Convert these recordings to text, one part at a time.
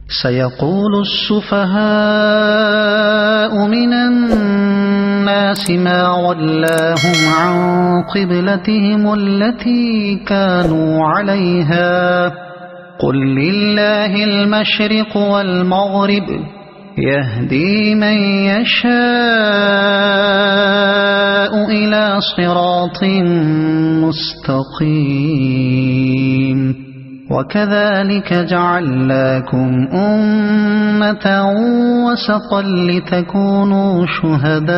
سيقول السفهاء من الناس ما ولاهم عن قبلتهم التي كانوا عليها قل لله المشرق والمغرب يهدي من يشاء إلى صراط مستقيم وكذلك جعلناكم أمة وسطا لتكونوا شهداء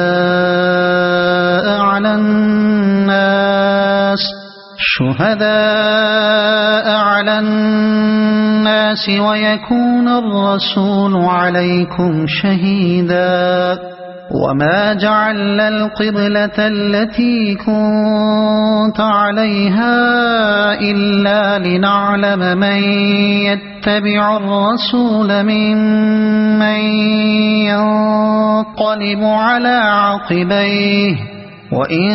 على الناس ويكون الرسول عليكم شهيدا وما جعلنا القبلة التي كنت عليها إلا لنعلم من يتبع الرسول ممن ينقلب على عقبيه وإن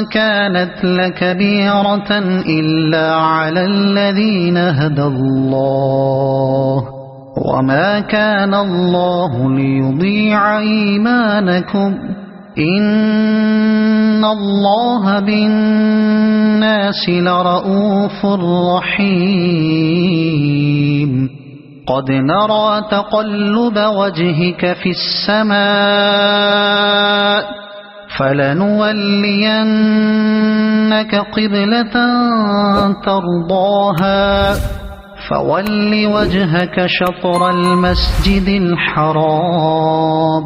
كانت لكبيرة إلا على الذين هدى الله وما كان الله ليضيع إيمانكم إن الله بالناس لرءوف رحيم قد نرى تقلب وجهك في السماء فلنولينك قبلة ترضاها فول وجهك شطر المسجد الحرام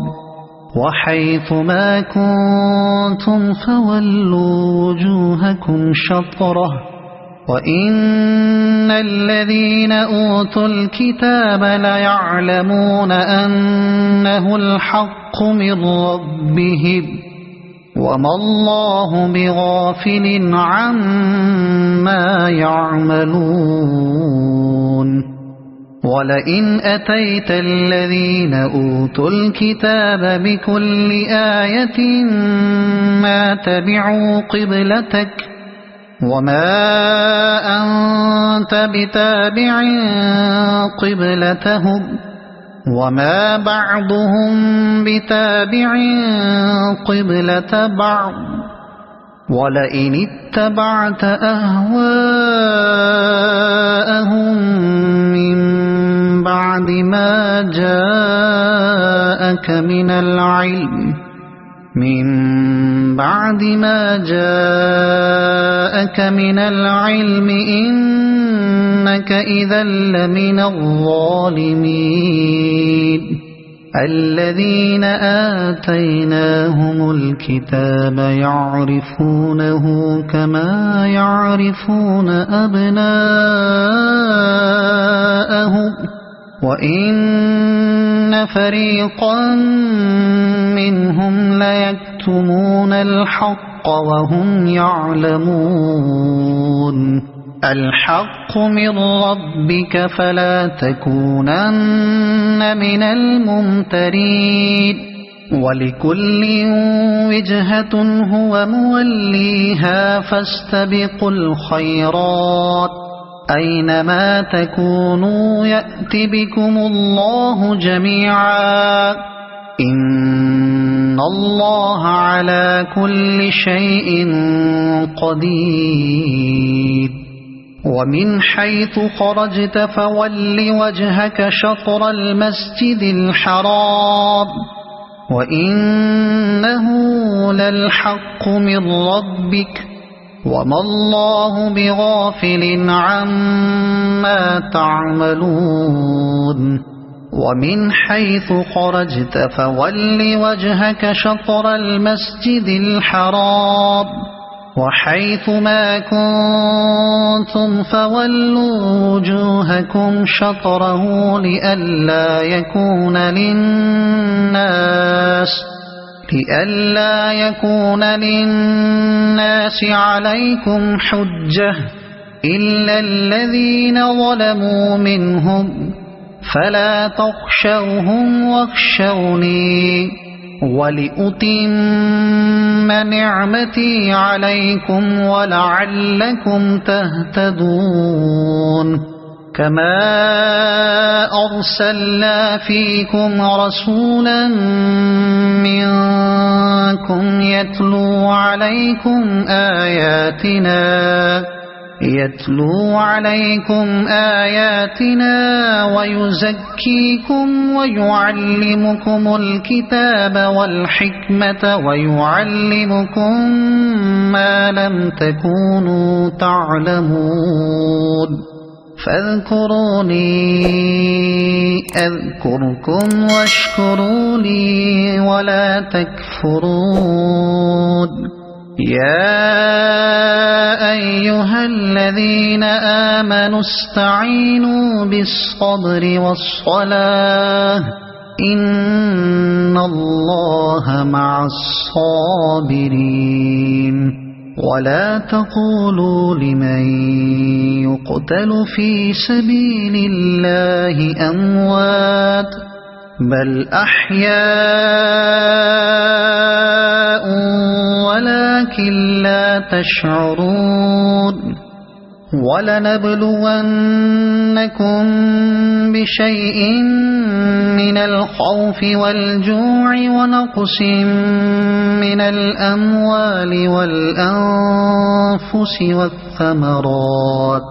وحيث ما كنتم فولوا وجوهكم شطره وإن الذين أوتوا الكتاب ليعلمون أنه الحق من ربهم وما الله بغافل عما يعملون ولئن أتيت الذين أوتوا الكتاب بكل آية ما تبعوا قبلتك وما أنت بتابع قبلتهم وما بعضهم بتابع قبلة بعض ولئن اتبعت أهواءهم من بعد ما جاءك من العلم إنك إذا لمن الظالمين الذين آتيناهم الكتاب يعرفونه كما يعرفون أبناءهم وإن فريقا منهم ليكتمون الحق وهم يعلمون الحق من ربك فلا تكونن من الممترين ولكل وجهة هو موليها فاستبقوا الخيرات أينما تكونوا يأت بكم الله جميعا إن الله على كل شيء قدير ومن حيث خرجت فول وجهك شطر المسجد الحرام وإنه للحق من ربك وما الله بغافل عما تعملون ومن حيث خرجت فول وجهك شطر المسجد الحرام وحيث ما كنتم فولوا وجوهكم شطره لئلا يكون للناس عليكم حجة إلا الذين ظلموا منهم فلا تخشوهم واخشوني ولأتم نعمتي عليكم ولعلكم تهتدون كما أرسلنا فيكم رسولا منكم يتلو عليكم آياتنا ويزكيكم ويعلمكم الكتاب والحكمة ويعلمكم ما لم تكونوا تعلمون فاذكروني أذكركم واشكروا لي ولا تكفرون يا أيها الذين آمنوا استعينوا بالصبر والصلاة إن الله مع الصابرين ولا تقولوا لمن يقتل في سبيل الله أموات بل أحياء ولكن لا تشعرون ولنبلونكم بشيء من الخوف والجوع ونقص من الأموال والأنفس والثمرات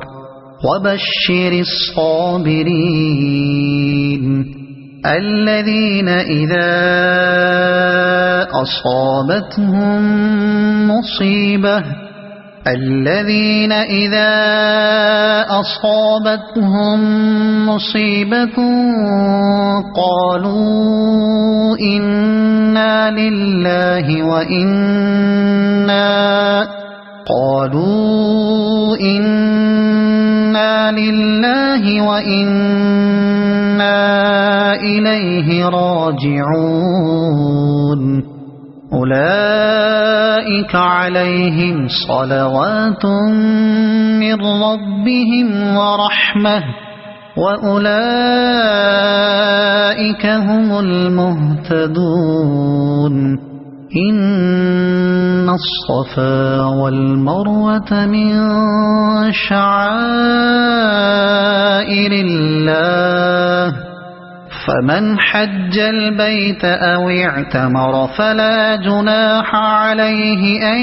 وبشر الصابرين الذين إذا أصابتهم مصيبة قالوا إنا لله وإنا إليه راجعون أولئك عليهم صلوات من ربهم ورحمة وأولئك هم المهتدون إن الصفا والمروة من شعائر الله فمن حج البيت أو اعتمر فلا جناح عليه أن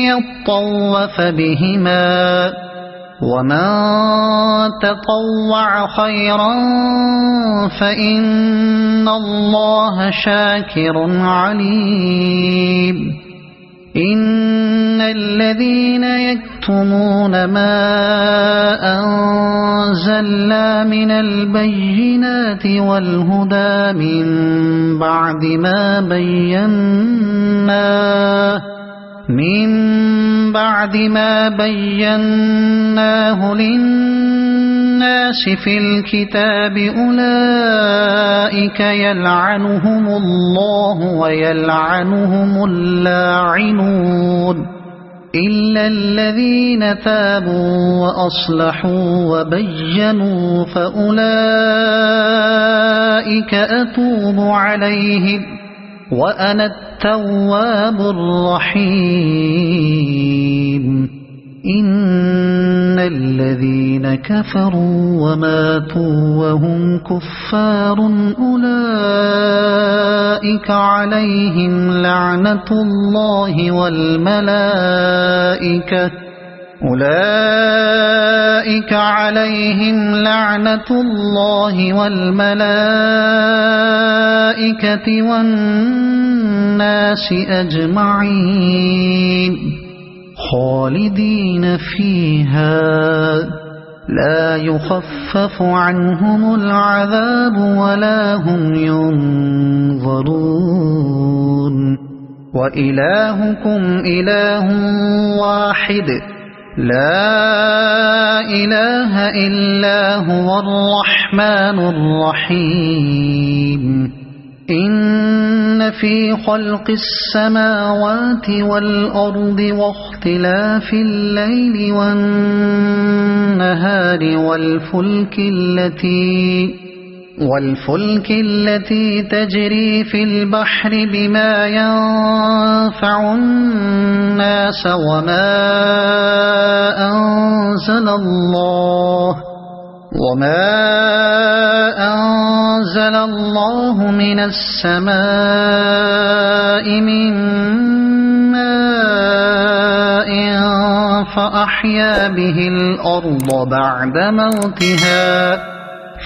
يطوف بهما ومن تطوع خيرا فإن الله شاكر عليم إن الذين يكتمون ما أنزلنا من البينات والهدى من بعد ما بيناه للناس في الكتاب أولئك يلعنهم الله ويلعنهم اللاعنون إلا الذين تابوا وأصلحوا وبينوا فأولئك أتوب عليهم وأنا التواب الرحيم إن الذين كفروا وماتوا وهم كفار أولئك عليهم لعنة الله والملائكة والناس أجمعين خالدين فيها لا يخفف عنهم العذاب ولا هم ينظرون وإلهكم إله واحد لا إله إلا هو الرحمن الرحيم إن في خلق السماوات والأرض واختلاف الليل والنهار والفلك التي تجري في البحر بما ينفع الناس وما أنزل الله من السماء من ماء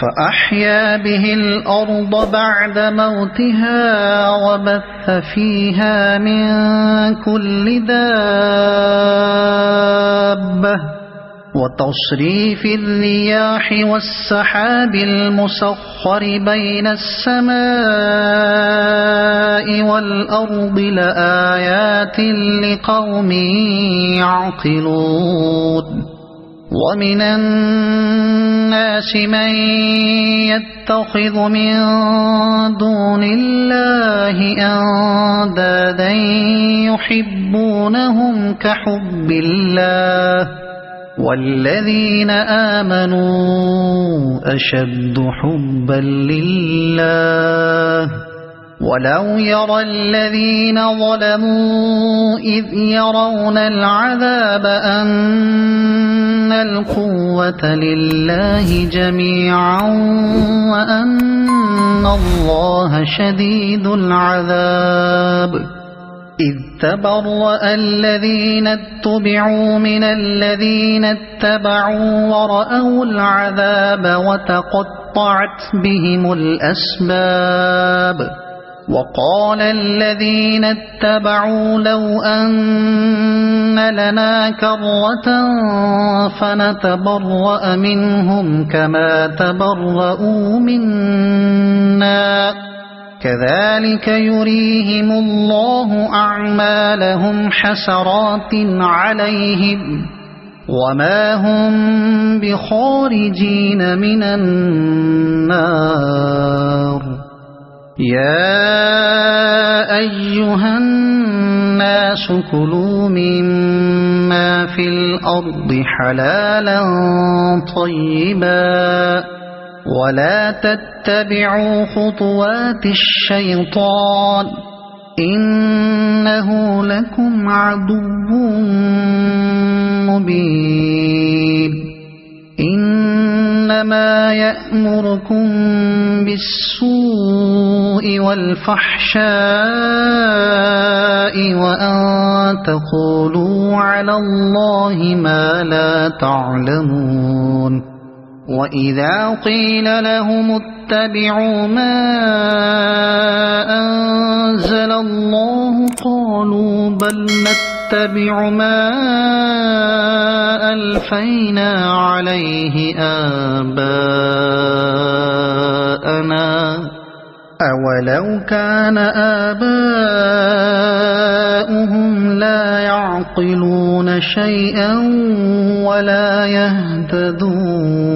فأحيا به الأرض بعد موتها وبث فيها من كل دابة وتصريف الرياح والسحاب المسخر بين السماء والأرض لآيات لقوم يعقلون ومن الناس من يتخذ من دون الله أندادا يحبونهم كحب الله والذين آمنوا أشد حبا لله ولو يرى الذين ظلموا إذ يرون العذاب أن القوة لله جميعا وأن الله شديد العذاب إذ تبرأ الذين اتبعوا من الذين اتبعوا ورأوا العذاب وتقطعت بهم الأسباب وقال الذين اتبعوا لو أن لنا كرة فنتبرأ منهم كما تبرؤوا منا كذلك يريهم الله أعمالهم حسرات عليهم وما هم بخارجين من النار يا أيها الناس كلوا مما في الأرض حلالا طيبا ولا تتبعوا خطوات الشيطان إنه لكم عدو مبين إنما يأمركم بالسوء والفحشاء وأن تقولوا على الله ما لا تعلمون وإذا قيل لهم اتبعوا ما أنزل الله قالوا بل نتبع ما ألفينا عليه آباءنا أولو كان آباؤهم لا يعقلون شيئا ولا يهتدون